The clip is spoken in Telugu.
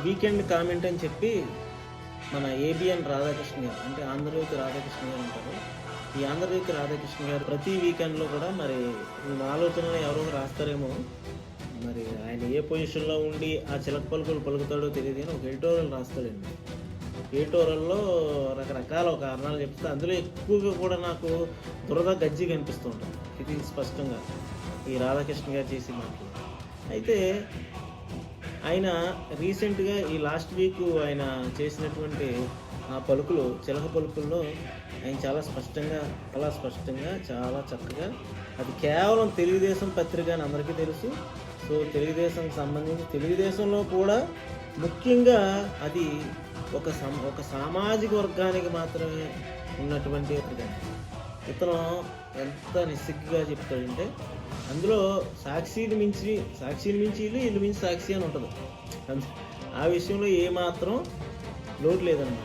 వీకెండ్ కామెంట్ అని చెప్పి మన ఏబిఎన్ రాధాకృష్ణ గారు, అంటే ఆంధ్రజ్యోతి రాధాకృష్ణ గారు ఉంటారు. ఈ ఆంధ్రజ్యోతి రాధాకృష్ణ గారు ప్రతి వీకెండ్లో కూడా మరి నా ఆలోచనలు ఎవరో రాస్తారేమో, మరి ఆయన ఏ పొజిషన్లో ఉండి ఆ చిలక పలుకులు పలుకుతాడో తెలియదు కానీ ఒక ఎడిటోరియల్ రాస్తాడండి. ఎడిటోరియల్లో రకరకాల కారణాలు చెప్తే అందులో ఎక్కువగా కూడా నాకు దురద గజ్జి కనిపిస్తూ ఉంటుంది. ఇది స్పష్టంగా ఈ రాధాకృష్ణ గారు చేసే మాటలు. అయితే ఆయన రీసెంట్గా ఈ లాస్ట్ వీక్ ఆయన చేసినటువంటి ఆ పలుకులు, చిలక పలుకుల్లో ఆయన చాలా స్పష్టంగా చాలా చక్కగా, అది కేవలం తెలుగుదేశం పత్రిక అని అందరికీ తెలుసు. సో తెలుగుదేశంకి సంబంధించి తెలుగుదేశంలో కూడా ముఖ్యంగా అది ఒక సామాజిక వర్గానికి మాత్రమే ఉన్నటువంటి పత్రిక. ఇతను ఎంత నిస్సిగ్గుగా చెప్తాడంటే అందులో సాక్షిని మించి వీళ్ళు మించి సాక్షి అని ఉంటుంది. ఆ విషయంలో ఏమాత్రం లోటు లేదన్నమాట.